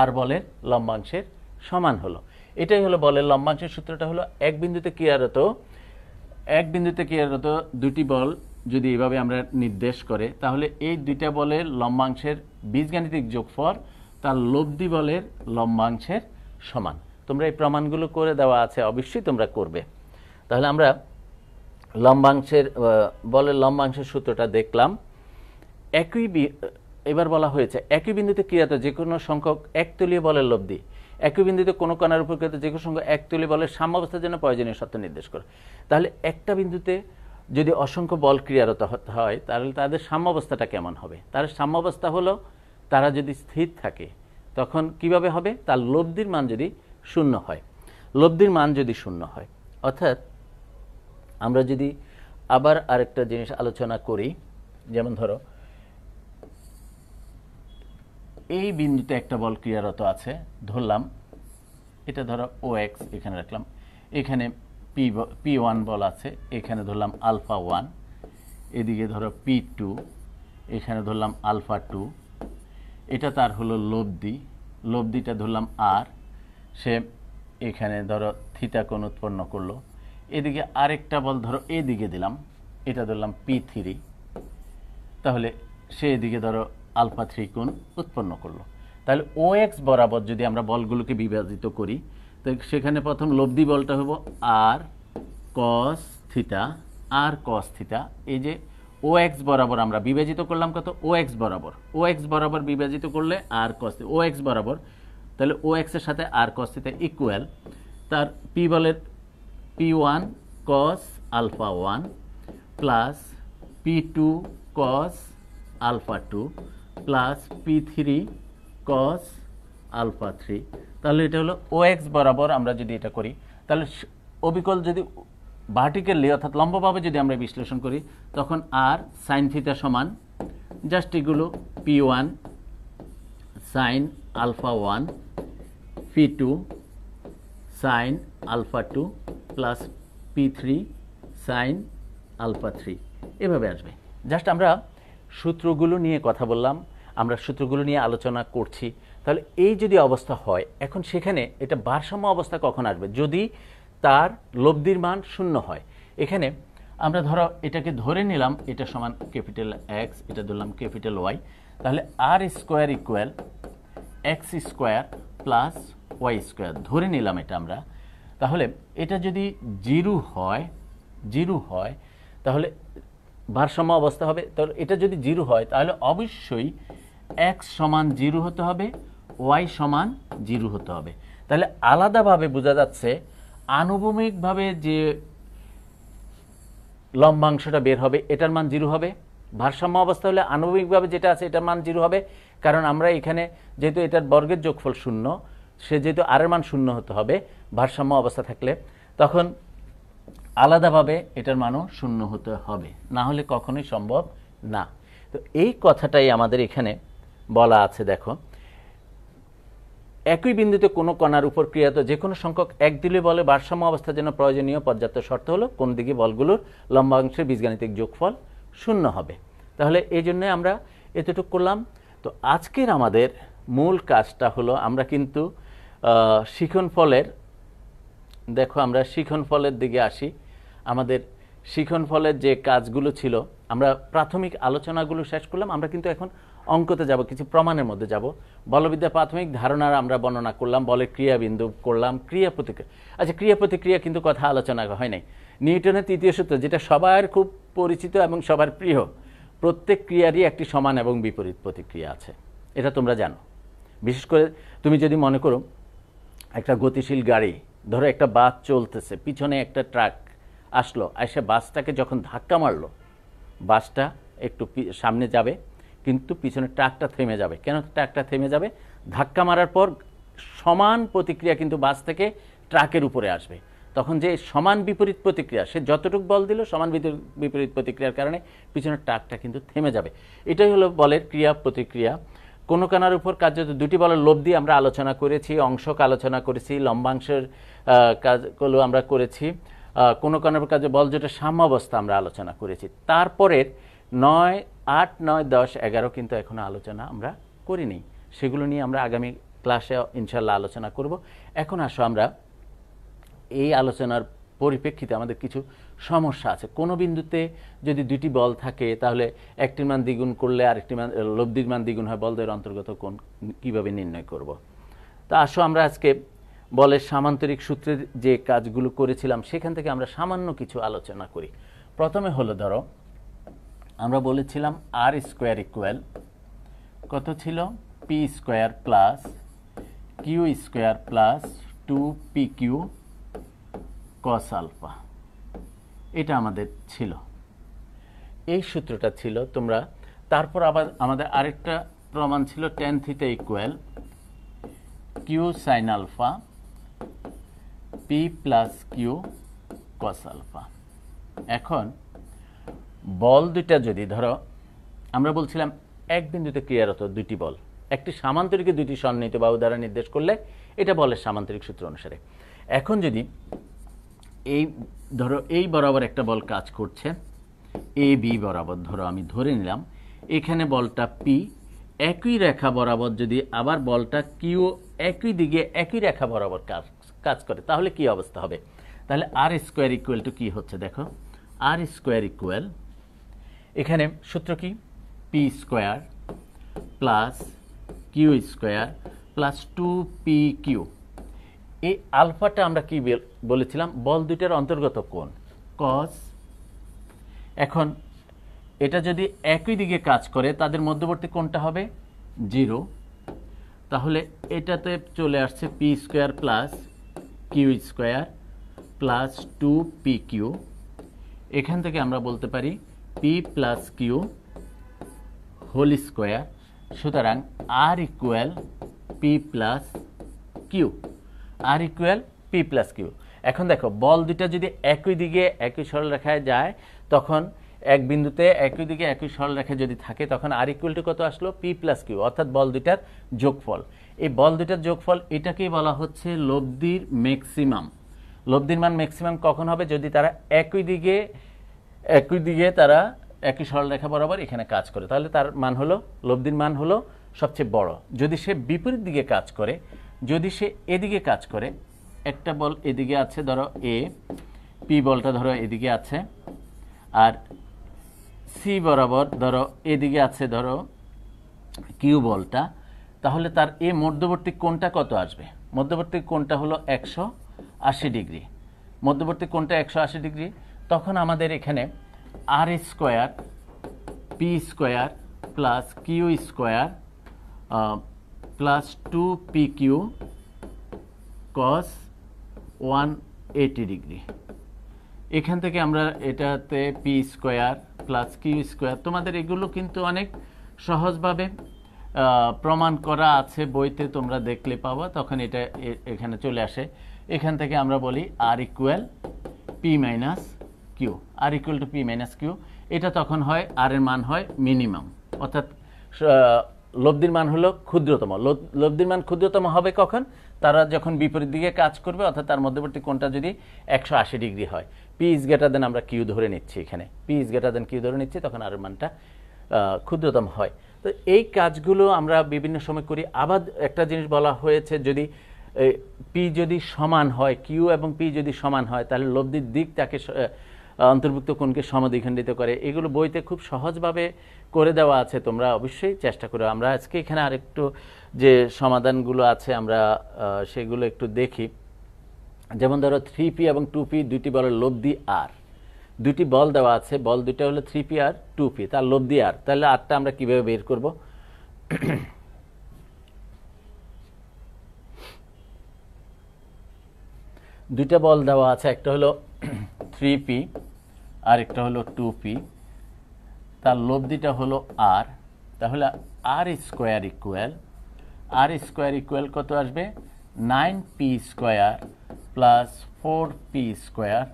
আর বলের লম্বাংশের সমান হলো। এটাই হলো বলের লম্বাংশের সূত্রটা হলো এক বিন্দুতে ক্রিয়ারত দুটি বল যদি এভাবে আমরা নির্দেশ করে, তাহলে এই দুইটা বলের লম্বাংশের বীজগাণিতিক যোগফল তার লব্ধি বলের লম্বাংশের সমান। তোমরা এই প্রমাণগুলো করে দেওয়া আছে, অবশ্যই তোমরা করবে। তাহলে আমরা বলের লম্বাংশের সূত্রটা দেখলাম। এবার বলা হয়েছে একই বিন্দুতে ক্রিয়ারত যে কোনো সংখ্যক একতলীয় বলের লব্ধি একই বিন্দুতে কোনো কণার উপর ক্রিয়ারত যে কোনো সংখ্যক একতলীয় বলের সাম্যাবস্থার জন্য প্রয়োজনীয় শর্ত নির্দেশ করে। তাহলে একটা বিন্দুতে যদি অসংখ্য বল ক্রিয়ারত হয়, তাহলে তাদের সাম্যাবস্থাটা কেমন হবে? তার সাম্যাবস্থা হলো, তারা যদি স্থির থাকে তখন কিভাবে হবে? তার লব্ধির মান যদি শূন্য হয়। অর্থাৎ আমরা যদি আবার আরেকটা জিনিস আলোচনা করি, যেমন ধরো এই বিন্দুতে একটা বল ক্রিয়ারত আছে, ধরলাম এটা ধরো ও এক্স, এখানে রাখলাম, এখানে পি ওয়ান বল আছে, এখানে ধরলাম আলফা ওয়ান, এদিকে ধরো পি টু, এখানে ধরলাম আলফা টু, এটা তার হলো লব্ধিটা ধরলাম আর, সে এখানে ধরো থিটা কোণ উৎপন্ন করলো। এদিকে আরেকটা বল ধরো এদিকে দিলাম, এটা ধরলাম পি থ্রি, তাহলে সে এদিকে ধরো আলফা থ্রি কোণ উৎপন্ন করলো। তাহলে ও এক্স বরাবর যদি আমরা বলগুলোকে বিভাজিত করি, তো সেখানে প্রথম লব্ধি বলটা হবো আর কস থিটা, এই যে ও এক্স বরাবর আমরা বিভাজিত করলাম কত? ও এক্স বরাবর বিভাজিত করলে আর কস ও এক্স বরাবর, তাহলে ও এক্স এর সাথে আর কস থিটা ইকুয়াল তার পি বলের P one cos alpha one plus P two cos alpha two plus P three cos alpha three. তাহলে এটা হলো ও এক্স বরাবর আমরা যদি এটা করি, তাহলে অবিকল যদি ভার্টিক্যালি অর্থাৎ লম্বভাবে যদি আমরা বিশ্লেষণ করি, তখন আর সাইন থিটা সমান জাস্ট এগুলো P one sine alpha one P two sine alpha two plus P three sine alpha three, এভাবে আসবে। জাস্ট আমরা সূত্রগুলো নিয়ে কথা বললাম, আমরা সূত্রগুলো নিয়ে আলোচনা করছি। তাহলে এই যদি অবস্থা হয়, এখন সেখানে এটা ভারসাম্য অবস্থা কখন আসবে? যদি তার লব্ধির মান শূন্য হয়। এখানে আমরা ধরো এটাকে ধরে নিলাম এটা সমান ক্যাপিটাল এক্স, এটা ধরলাম ক্যাপিটাল ওয়াই, তাহলে R square equal X square plus Y square ধরে নিলাম এটা আমরা। তাহলে এটা যদি জিরো হয় তাহলে ভারসাম্য অবস্থা হবে। তাহলে এটা যদি জিরো হয় তাহলে অবশ্যই এক্স সমান জিরো হতে হবে, ওয়াই সমান জিরো হতে হবে। তাহলে আলাদাভাবে বোঝা যাচ্ছে আনুভূমিকভাবে যে লম্বাংশটা বের হবে এটার মান জিরো হবে। ভারসাম্য অবস্থা হলে আনুভূমিকভাবে যেটা আছে এটার মান জিরো হবে, কারণ আমরা এখানে যেহেতু এটার বর্গের যোগফল শূন্য, সে যেহেতু আর এর মান শূন্য হতে হবে ভারসাম্য অবস্থা থাকলে, তখন আলাদাভাবে এটার মানও শূন্য হতে হবে, না হলে কখনোই সম্ভব না। তো এই কথাটাই আমাদের এখানে বলা আছে। দেখো, একই বিন্দুতে কোনো কণার উপর ক্রিয়াত যে কোনো সংখ্যক একদিলীয় বলে ভারসাম্য অবস্থার জন্য প্রয়োজনীয় পর্যাপ্ত শর্ত হলো কোন দিকে বলগুলোর লম্বাংশের বীজগাণিতিক যোগফল শূন্য হবে। তাহলে এই জন্য আমরা এতটুকু করলাম। তো আজকের আমাদের মূল কাজটা হলো আমরা কিন্তু শিখনফলের, দেখো আমরা শিখনফলের দিকে আসি। আমাদের শিখনফলের যে কাজগুলো ছিল, আমরা প্রাথমিক আলোচনাগুলো শেষ করলাম, আমরা কিন্তু এখন অঙ্কতে যাব, কিছু প্রমাণের মধ্যে যাব। বলবিদ্যা প্রাথমিক ধারণার আমরা বর্ণনা করলাম, বলের ক্রিয়াবিন্দু করলাম, ক্রিয়া প্রতিক্রিয়া। আচ্ছা, ক্রিয়া প্রতিক্রিয়া কিন্তু কথা আলোচনা হয় নাই। নিউটনের তৃতীয় সূত্র, যেটা সবার খুব পরিচিত এবং সবার প্রিয়, প্রত্যেক ক্রিয়ারই একটি সমান এবং বিপরীত প্রতিক্রিয়া আছে, এটা তোমরা জানো। বিশেষ করে তুমি যদি মনে করো একটা গতিশীল গাড়ি, ধরো একটা বাস চলতেছে, পিছনে একটা ট্রাক আসলো, এসে বাসটাকে যখন ধাক্কা মারলো, বাসটা একটু সামনে যাবে কিন্তু পিছনে ট্রাকটা থেমে যাবে। কেন ট্রাকটা থেমে যাবে? ধাক্কা মারার পর সমান প্রতিক্রিয়া কিন্তু বাস থেকে ট্রাকের উপরে আসবে। তখন যে সমান বিপরীত প্রতিক্রিয়া, সে যতটুকু বল দিল সমান বিপরীত প্রতিক্রিয়ার কারণে পিছনের ট্রাকটা কিন্তু থেমে যাবে। এটাই হলো বলের ক্রিয়া প্রতিক্রিয়া। কোনো কণার উপর কার্যত দুটি বলের লোভ দিয়ে আমরা আলোচনা করেছি, অংশক আলোচনা করেছি, লম্বাংশের কাজগুলো আমরা করেছি, কোনো কণার উপর কার্য বল জোটের সাম্যাবস্থা আমরা আলোচনা করেছি। তারপরের 9, 8, 9, 10, 11 কিন্তু এখনো আলোচনা আমরা করিনি, সেগুলো নিয়ে আমরা আগামী ক্লাসে ইনশাল্লাহ আলোচনা করব। এখন আসো আমরা এই আলোচনার পরিপ্রেক্ষিতে আমাদের কিছু সমস্যা আছে। কোনো বিন্দুতে যদি দুটি বল থাকে তাহলে একটির মান দ্বিগুণ করলে আরেকটি মান, লব্ধির মান দ্বিগুণ হয়, বলদের অন্তর্গত কোণ কীভাবে নির্ণয় করব। তা আসো আমরা আজকে বলের সামান্তরিক সূত্রের যে কাজগুলো করেছিলাম সেখান থেকে আমরা সামান্য কিছু আলোচনা করি। প্রথমে হলো, ধরো আমরা বলেছিলাম আর স্কোয়ার ইকুয়াল কত ছিল? P square plus Q square plus 2pq cos alpha, এটা আমাদের ছিল, এই সূত্রটা ছিল। তোমরা তারপর আবার আমাদের আরেকটা প্রমাণ ছিল tan theta equal Q sine alpha P plus Q cos alpha. এখন বল দুইটা যদি, ধরো আমরা বলছিলাম এক বিন্দুতে ক্রিয়ারত দুটি বল, একটি সামান্তরিকে দুটি সন্নিহিত বাহু দ্বারা নির্দেশ করলে এটা বলের সামান্তরিক সূত্র অনুসারে। এখন যদি এই ধরো এই বরাবর একটা বল কাজ করছে, এ বি বরাবর, ধরো আমি ধরে নিলাম এখানে বলটা পি, একই রেখা বরাবর যদি আবার বলটা কিউ একই দিকে একই রেখা বরাবর কাজ করে, তাহলে কি অবস্থা হবে? তাহলে আর স্কোয়ার ইকুয়াল টু কি হচ্ছে দেখো, আর স্কোয়ার ইকুয়াল, এখানে সূত্র কি? P square plus Q square plus 2pq। এই আলফাটা আমরা কি বলেছিলাম? বল দুইটার অন্তর্গত কোণ cos। এখন এটা যদি একই দিকে কাজ করে তাদের মধ্যবর্তী কোণটা হবে 0, তাহলে এটাতে চলে আসছে P square plus Q square plus 2pq। এখান থেকে আমরা বলতে পারি P plus Q whole square. সুতরাং R equal P plus Q, R equal P plus Q. এখন দেখো বল দুইটা যদি একই দিকে একই সরলরেখায় যায়, তখন এক বিন্দুতে একই দিকে একই সরলরেখায় যদি থাকে, তখন আর ইকুয়াল টু কত আসলো? পি প্লাস কিউ, অর্থাৎ বল দুইটার যোগফল। এই বল দুইটার যোগফল, এটাকেই বলা হচ্ছে লব্ধির ম্যাক্সিমাম। লব্ধির মান ম্যাক্সিমাম কখন হবে? যদি তারা একই দিকে তারা একই সরলরেখা বরাবর এখানে কাজ করে, তাহলে তার মান হলো, লব্ধির মান হলো সবচেয়ে বড়। যদি সে বিপরীত দিকে কাজ করে, যদি সে এদিকে কাজ করে, একটা বল এদিকে আছে ধরো এ, পি বলটা ধরো এদিকে আছে, আর সি বরাবর ধরো এদিকে আছে ধরো কিউ বলটা, তাহলে তার এই মধ্যবর্তী কোণটা কত আসবে? মধ্যবর্তী কোণটা হলো 180 ডিগ্রি। মধ্যবর্তী কোণটা 180 ডিগ্রি। তখন আমাদের এখানে R square P square plus Q square plus 2pq cos 180 degree. এখান থেকে আমরা এটাতে P square plus Q square, তোমাদের এগুলো কিন্তু অনেক সহজভাবে প্রমাণ করা আছে বইতে, তোমরা দেখলে পাবা, তখন এটা এখানে চলে আসে। এখান থেকে আমরা বলি R equal P minus Q, R equal to P minus Q. এটা তখন হয় আর এর মান হয় মিনিমাম, অর্থাৎ লব্ধির মান হলো ক্ষুদ্রতম। লব্ধির মান ক্ষুদ্রতম হবে কখন? তারা যখন বিপরীত দিকে কাজ করবে, অর্থাৎ তার মধ্যবর্তী কোণটা যদি 180 ডিগ্রি হয়। পি ইজ গ্রেটার দেন, আমরা কিউ ধরে নিচ্ছি, এখানে P is greater than Q ধরে নিচ্ছি, তখন আর মানটা ক্ষুদ্রতম হয়। তো এই কাজগুলো আমরা বিভিন্ন সময় করি। আবার একটা জিনিস বলা হয়েছে, যদি পি যদি সমান হয়, কিউ এবং পি যদি সমান হয়, তাহলে লব্ধির দিক তাকে অন্তর্ভুক্ত কোণকে সমদ্বিখণ্ডিত করে। এগুলো বইতে খুব সহজভাবে করে দেওয়া আছে, তোমরা অবশ্যই চেষ্টা করো। আমরা আজকে এখানে আরেকটু যে সমাধানগুলো আছে আমরা সেগুলো একটু দেখি। যেমন ধরো 3p এবং 2p দুইটি বলের লব্ধি আর, দুইটি বল দেওয়া আছে, বল দুইটা হলো 3p আর 2p, তার লব্ধি আর। তাহলে আরটা আমরা কিভাবে বের করব? দুইটা বল দেওয়া আছে, একটা হলো 3p আর একটা হলো 2p, তার লব্ধিটা হলো আর। তাহলে আর স্কোয়ার ইকুয়াল কত আসবে? 9p square plus 4p square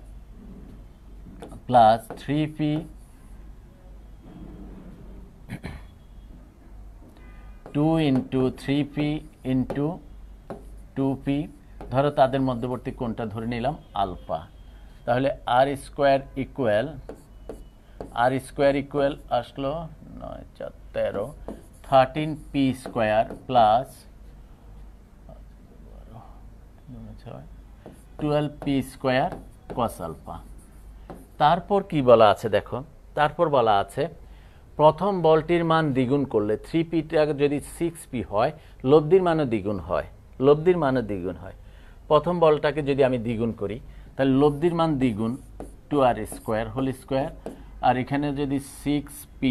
plus 3p 2 into 3p into 2p, ধরো তাদের মধ্যবর্তী কোণটা ধরে নিলাম আলফা। তাহলে আর স্কোয়ার ইকুয়াল আসলো 9 4 13 13p square plus 12p square cos alpha. তারপর কি বলা আছে দেখো, তারপর বলা আছে প্রথম বলটির মান দ্বিগুণ করলে 3pটা যদি 6p হয়, লব্ধির মানও দ্বিগুণ হয়। প্রথম বলটাকে যদি আমি দ্বিগুণ করি তাহলে লব্ধির মান দ্বিগুণ 2r স্কোয়ার হোল স্কোয়ার, আর এখানে যদি 6p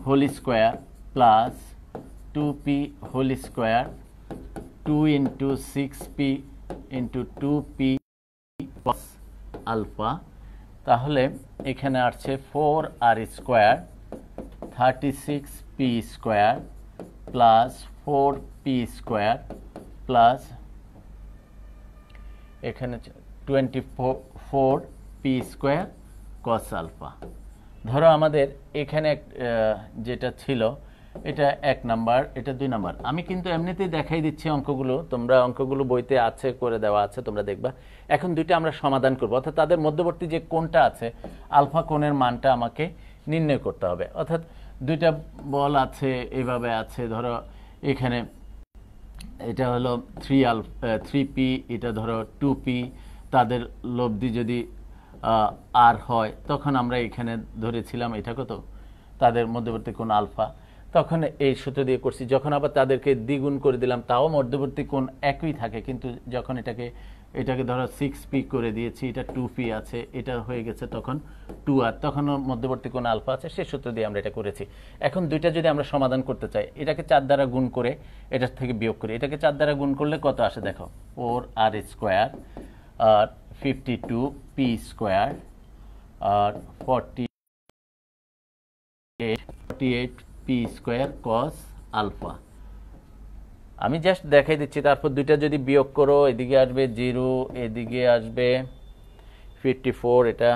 whole square plus 2p whole square 2 into 6p into 2p plus alpha, তাহলে এখানে আসছে 4r square 36p square plus 4p square plus এখানে 24p স্কোয়ার কস আলফা। ধরো আমাদের এখানে যেটা ছিল এটা 1 নাম্বার, এটা 2 নাম্বার। আমি কিন্তু এমনিতেই দেখাই দিচ্ছি অঙ্কগুলো, তোমরা অঙ্কগুলো বইতে আছে, করে দেওয়া আছে, তোমরা দেখবা। এখন দুইটা আমরা সমাধান করব, অর্থাৎ তাদের মধ্যবর্তী যে কোণটা আছে আলফা কোণের মানটা আমাকে নির্ণয় করতে হবে। অর্থাৎ দুইটা বল আছে, এইভাবে আছে, ধরো এখানে এটা হলো 3p, এটা ধরো 2p, তাদের লব্ধি যদি আর হয় তখন আমরা এখানে ধরেছিলাম এটা কত, তাদের মধ্যবর্তী কোণ আলফা, তখন এই সূত্র দিয়ে করছি। যখন আবার তাদেরকে দ্বিগুণ করে দিলাম তাও মধ্যবর্তী কোণ একই থাকে, কিন্তু যখন এটাকে ধরো 6p করে দিয়েছি, এটা 2p আছে, এটা হয়ে গেছে তখন 2r, তখন মধ্যবর্তী কোণ আলফা আছে, সেই সূত্র দিয়ে আমরা এটা করেছি। এখন দুইটা যদি আমরা সমাধান করতে চাই, এটাকে 4 দ্বারা গুণ করে এটার থেকে বিয়োগ করি, এটাকে 4 দ্বারা গুণ করলে কত আসে দেখো, 4r স্কোয়ার আর 52p স্কোয়ার আর 48p স্কোয়ার কস আলফা। আমি জাস্ট দেখাই দিচ্ছি। তারপর দুইটা যদি বিয়োগ করো, এদিকে আসবে 0, এদিকে আসবে 54, এটা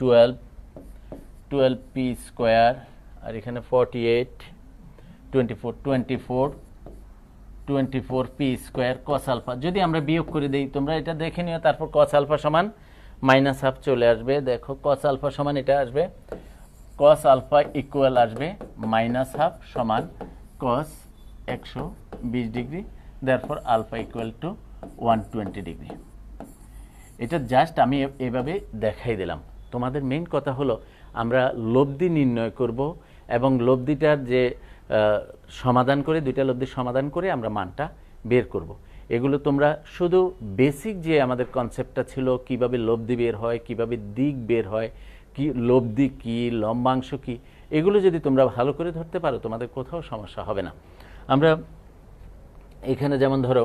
12p স্কোয়ার আর এখানে 48 24p স্কোয়ার কস আলফা। যদি আমরা বিয়োগ করে দিই, তোমরা এটা দেখে নিও, তারপর কস আলফা সমান -1/2 চলে আসবে। দেখো কস আলফা সমান এটা আসবে, কস আলফা ইকুয়াল আসবে -1/2 সমান cos 120 degree, therefore alpha equal to 120 degree. এটা জাস্ট আমি এভাবে দেখাই দিলাম। তোমাদের মেইন কথা হলো আমরা লব্ধি নির্ণয় করব এবং লব্ধিটার যে সমাধান করে, দুইটা লব্ধির সমাধান করে আমরা মানটা বের করব। এগুলো তোমরা শুধু বেসিক যে আমাদের কনসেপ্টটা ছিল, কিভাবে লব্ধি বের হয়, কিভাবে দিক বের হয়, কি লব্ধি কি, লম্বাংশ কি, এগুলো যদি তোমরা ভালো করে ধরতে পারো তোমাদের কোথাও সমস্যা হবে না। আমরা এখানে যেমন ধরো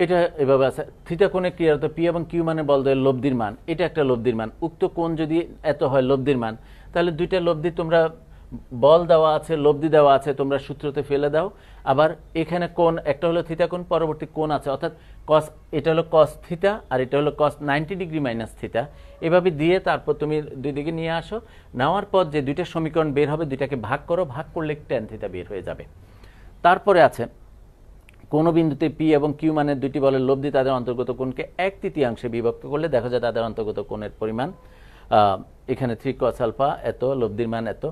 এটা এভাবে আছে, থিটা কোণে ক্রিয়ারত পি এবং কিউ মানে বলদের লব্ধির মান, এটা একটা লব্ধির মান। উক্ত কোণ যদি এত হয় লব্ধির মান, তাহলে দুইটা লব্ধি তোমরা বল দেওয়া আছে, লব্ধি দেওয়া আছে, তোমরা সূত্রতে ফেলে দাও। আবার এখানে কোণ একটা হলো থিটা কোণ, পরবর্তী কোণ আছে, অর্থাৎ কস, এটা হলো কস থিটা আর এটা হলো কস 90 ডিগ্রি মাইনাস থিটা, এভাবে দিয়ে তারপর তুমি দুই দিকে নিয়ে আসো। নেওয়ার পর যে দুইটা সমীকরণ বের হবে, দুইটাকে ভাগ করো, ভাগ করলে ট্যান থিটা বের হয়ে যাবে। তারপরে আছে কোন বিন্দুতে পি এবং কিউ মানের দুইটি বলের লব্ধি তাদের অন্তর্গত কোণকে 1/3 বিভক্ত করলে দেখা যায় তাদের অন্তর্গত কোণের পরিমাণ এখানে 3 cos আলফা এত, লব্ধির মান এত।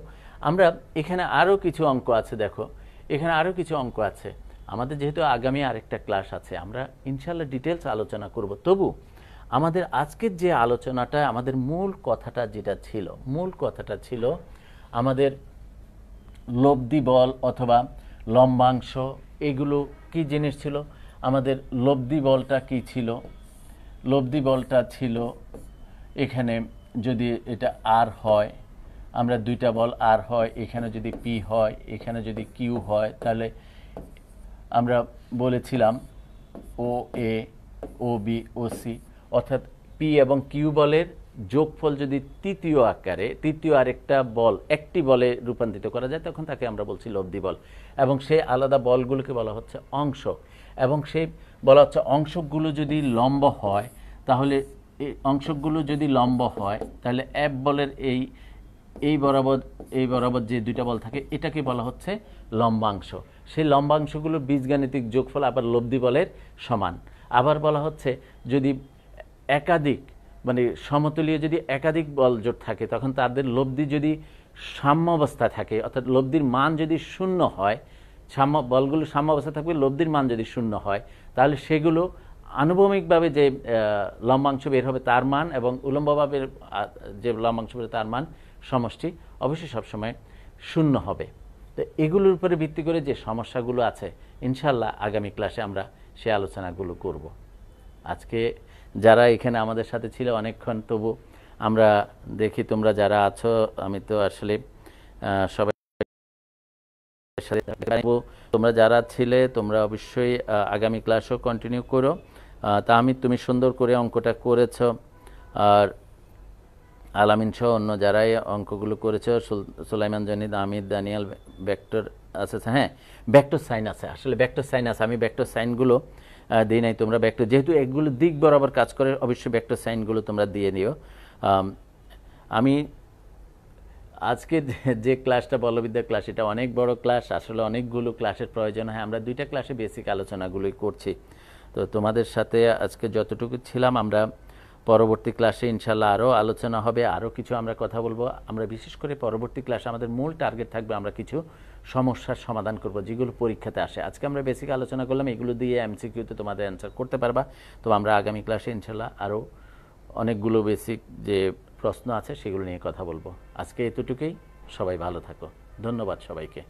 আমরা এখানে আরও কিছু অঙ্ক আছে, দেখো এখানে আরও কিছু অঙ্ক আছে। আমাদের যেহেতু আগামী আরেকটা ক্লাস আছে, আমরা ইনশাল্লাহ ডিটেলস আলোচনা করব। তবু আমাদের আজকের যে আলোচনাটা, আমাদের মূল কথাটা যেটা ছিল, মূল কথাটা ছিল আমাদের লব্ধি বল অথবা লম্বাংশ এগুলো কি জিনিস ছিল? আমাদের লব্ধি বলটা কি ছিল? লব্ধি বলটা ছিল এখানে যদি এটা আর হয়, আমরা দুইটা বল আর হয়, এখানে যদি পি হয়, এখানে যদি কিউ হয়, তাহলে আমরা বলেছিলাম ও এ, ও বি, ও সি, অর্থাৎ পি এবং কিউ বলের যোগফল যদি তৃতীয় আকারে, তৃতীয় আরেকটা বল একটি বলে রূপান্তরিত করা যায়, তখন তাকে আমরা বলছি লব্ধি বল। এবং সেই আলাদা বলগুলোকে বলা হচ্ছে অংশ। এবং সেই বলা হচ্ছে অংশগুলো যদি লম্ব হয়, তাহলে এই অংশগুলো যদি লম্ব হয়, তাহলে এফ বলের এই বরাবর যে দুইটা বল থাকে, এটাকে বলা হচ্ছে লম্বাংশ। সেই লম্বাংশগুলোর বীজগাণিতিক যোগফল আবার লব্ধি বলের সমান। আবার বলা হচ্ছে যদি একাধিক মানে সমতুলীয় যদি একাধিক বল জোট থাকে, তখন তাদের লব্ধি যদি সাম্য অবস্থা থাকে, অর্থাৎ লব্ধির মান যদি শূন্য হয়, বলগুলো সাম্য অবস্থা থাকবে, লব্ধির মান যদি শূন্য হয়, তাহলে সেগুলো আনুভূমিকভাবে যে লম্বাংশ বের হবে তার মান এবং উলম্বভাবে যে লম্বাংশ বের তার মান সমষ্টি অবশ্যই সবসময় শূন্য হবে। তো এগুলোর উপরে ভিত্তি করে যে সমস্যাগুলো আছে, ইনশাল্লাহ আগামী ক্লাসে আমরা সে আলোচনাগুলো করব। আজকে যারা এখানে আমাদের সাথে ছিল অনেকক্ষণ, তবু আমরা দেখি তোমরা যারা আছো, আমি তো আসলে সবাই তোমরা যারা ছিলে তোমরা অবশ্যই আগামী ক্লাসও কন্টিনিউ করো। তাহমিদ, তুমি সুন্দর করে অঙ্কটা করেছ, আর আলামিন সহ অন্য যারাই অঙ্কগুলো করেছে, সুলাইমান জনিদ, আমিদ, দানিয়াল, ভেক্টর আছে, হ্যাঁ ভেক্টর সাইন আছে, আসলে ভেক্টর সাইন আছে, আমি ভেক্টর সাইনগুলো দিই নাই, তোমরা ভেক্টর যেহেতু এগুলো দিক বরাবর কাজ করে, অবশ্যই ভেক্টর সাইনগুলো তোমরা দিয়ে নিও। আমি আজকে যে ক্লাসটা বলবিদ্যার ক্লাস, এটা অনেক বড় ক্লাস, আসলে অনেকগুলো ক্লাসের প্রয়োজন হয়, আমরা দুইটা ক্লাসে বেসিক আলোচনাগুলোই করছি। তো তোমাদের সাথে আজকে যতটুকু ছিলাম, আমরা পরবর্তী ক্লাসে ইনশাল্লাহ আরও আলোচনা হবে, আরও কিছু আমরা কথা বলবো। আমরা বিশেষ করে পরবর্তী ক্লাসে আমাদের মূল টার্গেট থাকবে, আমরা কিছু সমস্যার সমাধান করব যেগুলো পরীক্ষাতে আসে। আজকে আমরা বেসিক আলোচনা করলাম, এগুলো দিয়ে এমসিকিউতে তোমাদের অ্যান্সার করতে পারবা। তো আমরা আগামী ক্লাসে ইনশাল্লাহ আরও অনেকগুলো বেসিক যে প্রশ্ন আছে সেগুলো নিয়ে কথা বলবো। আজকে এতটুকুই, সবাই ভালো থাকো, ধন্যবাদ সবাইকে।